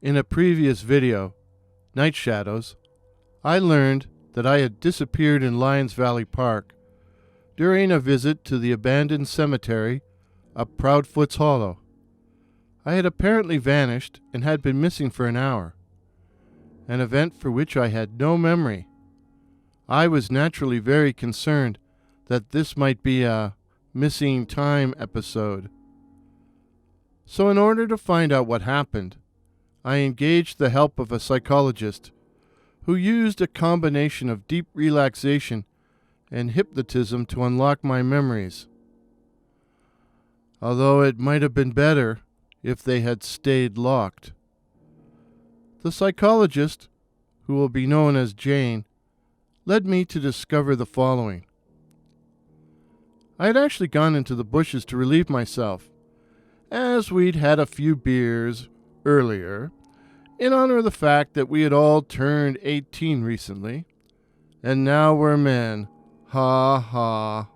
In a previous video, Night Shadows, I learned that I had disappeared in Lions Valley Park during a visit to the abandoned cemetery of Proudfoot's Hollow. I had apparently vanished and had been missing for an hour, an event for which I had no memory. I was naturally very concerned that this might be a missing time episode. So in order to find out what happened, I engaged the help of a psychologist who used a combination of deep relaxation and hypnotism to unlock my memories. Although it might have been better if they had stayed locked. The psychologist, who will be known as Jane, led me to discover the following. I had actually gone into the bushes to relieve myself, as we'd had a few beers earlier, in honor of the fact that we had all turned 18 recently, and now we're men. Ha ha.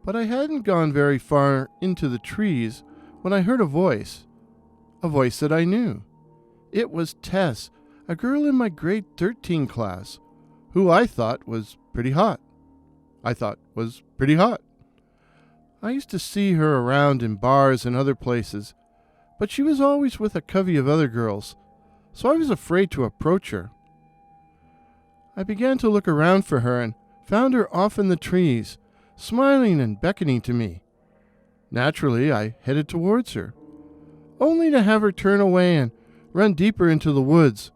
But I hadn't gone very far into the trees when I heard a voice that I knew. It was Tess, a girl in my grade 13 class, who I thought was pretty hot. I used to see her around in bars and other places, but she was always with a covey of other girls, so I was afraid to approach her. I began to look around for her and found her off in the trees, smiling and beckoning to me. Naturally, I headed towards her, only to have her turn away and run deeper into the woods,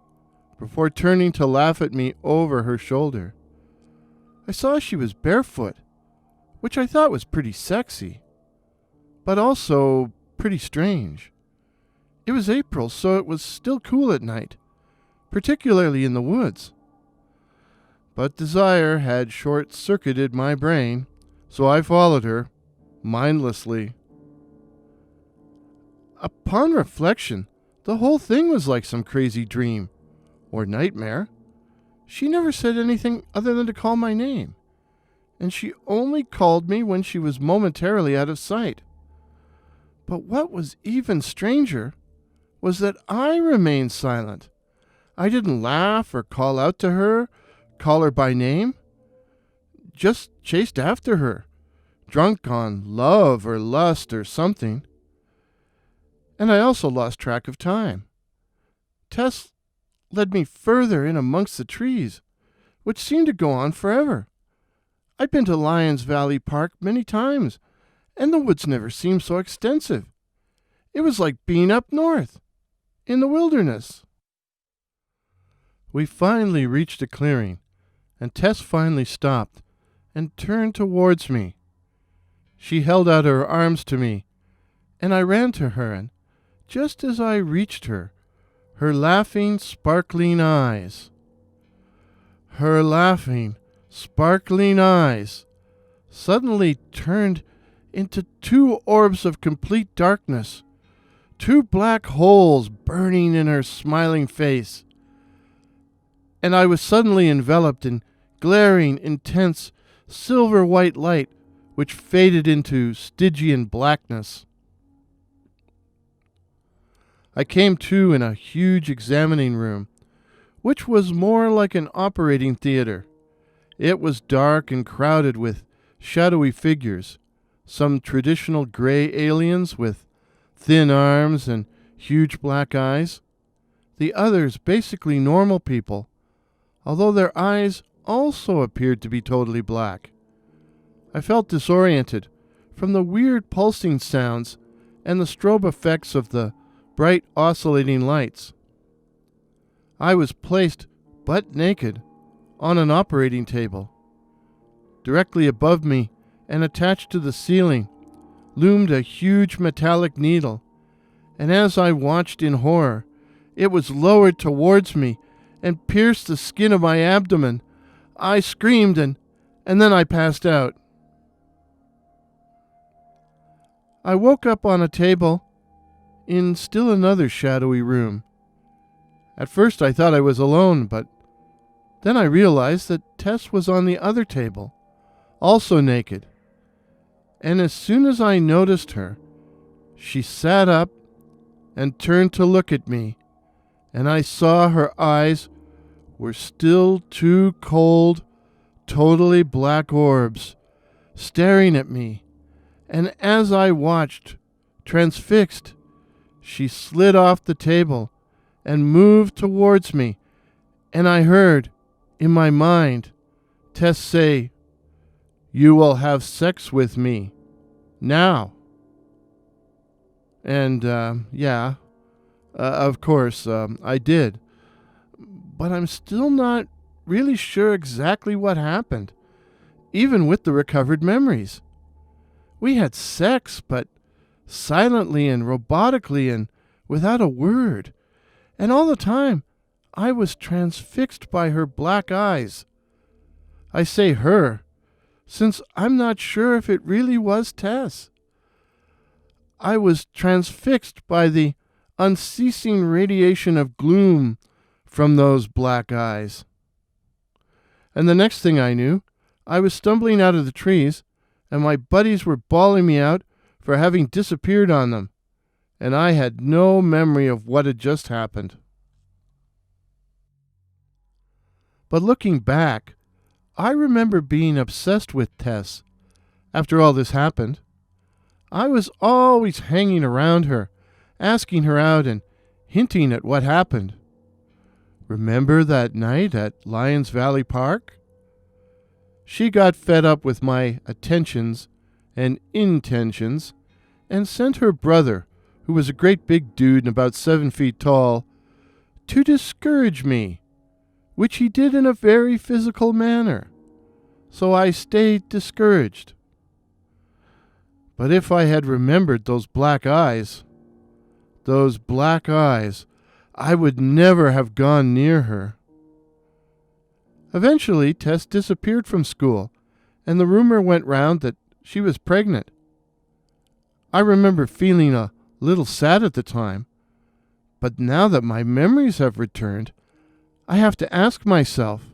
before turning to laugh at me over her shoulder. I saw she was barefoot, which I thought was pretty sexy, but also pretty strange. It was April, so it was still cool at night, particularly in the woods. But desire had short-circuited my brain, so I followed her, mindlessly. Upon reflection, the whole thing was like some crazy dream, or nightmare. She never said anything other than to call my name, and she only called me when she was momentarily out of sight. But what was even stranger was that I remained silent. I didn't laugh or call out to her, call her by name. Just chased after her, drunk on love or lust or something. And I also lost track of time. Tess led me further in amongst the trees, which seemed to go on forever. I'd been to Lions Valley Park many times, and the woods never seemed so extensive. It was like being up north, in the wilderness. We finally reached a clearing, and Tess finally stopped and turned towards me. She held out her arms to me, and I ran to her, and just as I reached her, her laughing, sparkling eyes suddenly turned into two orbs of complete darkness, two black holes burning in her smiling face. And I was suddenly enveloped in glaring, intense, silver-white light, which faded into Stygian blackness. I came to in a huge examining room, which was more like an operating theater. It was dark and crowded with shadowy figures, some traditional gray aliens with thin arms and huge black eyes, the others basically normal people, although their eyes also appeared to be totally black. I felt disoriented from the weird pulsing sounds and the strobe effects of the bright oscillating lights. I was placed butt naked on an operating table. Directly above me and attached to the ceiling loomed a huge metallic needle, and as I watched in horror, it was lowered towards me and pierced the skin of my abdomen. I screamed and then I passed out. I woke up on a table in still another shadowy room. At first I thought I was alone, but then I realized that Tess was on the other table, also naked. And as soon as I noticed her, she sat up and turned to look at me and I saw her eyes were still two cold, totally black orbs staring at me. And as I watched, transfixed, she slid off the table and moved towards me, and I heard, in my mind, Tess say, "You will have sex with me now." And, of course, I did. But I'm still not really sure exactly what happened, even with the recovered memories. We had sex, but silently and robotically and without a word. And all the time, I was transfixed by her black eyes. I say her, since I'm not sure if it really was Tess. I was transfixed by the unceasing radiation of gloom from those black eyes. And the next thing I knew, I was stumbling out of the trees, and my buddies were bawling me out for having disappeared on them, and I had no memory of what had just happened. But looking back, I remember being obsessed with Tess after all this happened. I was always hanging around her, asking her out and hinting at what happened. Remember that night at Lions Valley Park? She got fed up with my attentions and intentions and sent her brother, who was a great big dude and about 7 feet tall, to discourage me, which he did in a very physical manner. So I stayed discouraged. But if I had remembered those black eyes, I would never have gone near her. Eventually, Tess disappeared from school, and the rumor went round that she was pregnant. I remember feeling a little sad at the time, but now that my memories have returned, I have to ask myself,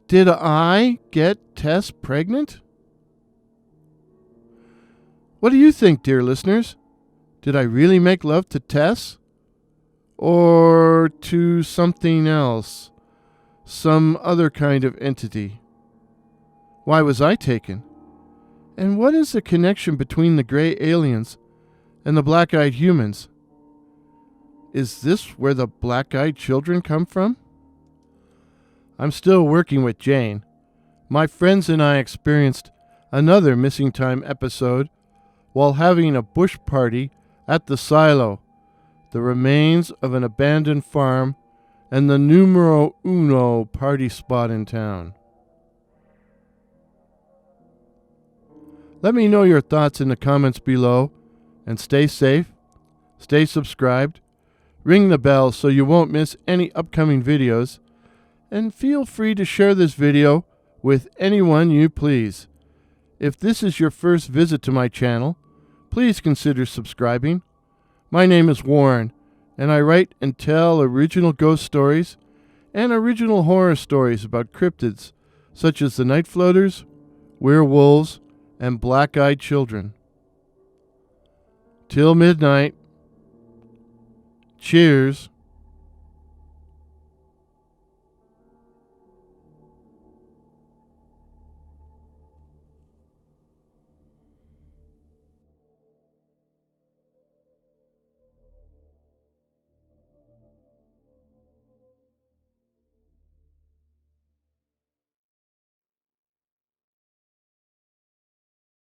did I get Tess pregnant? What do you think, dear listeners? Did I really make love to Tess? Or to something else? Some other kind of entity? Why was I taken? And what is the connection between the gray aliens and the black-eyed humans? Is this where the black-eyed children come from? I'm still working with Jane. My friends and I experienced another missing time episode while having a bush party at the silo, the remains of an abandoned farm, and the numero uno party spot in town. Let me know your thoughts in the comments below, and stay safe, stay subscribed, ring the bell so you won't miss any upcoming videos, and feel free to share this video with anyone you please. If this is your first visit to my channel, please consider subscribing. My name is Warren, and I write and tell original ghost stories and original horror stories about cryptids such as the night floaters, werewolves, and black-eyed children. Till midnight. Cheers.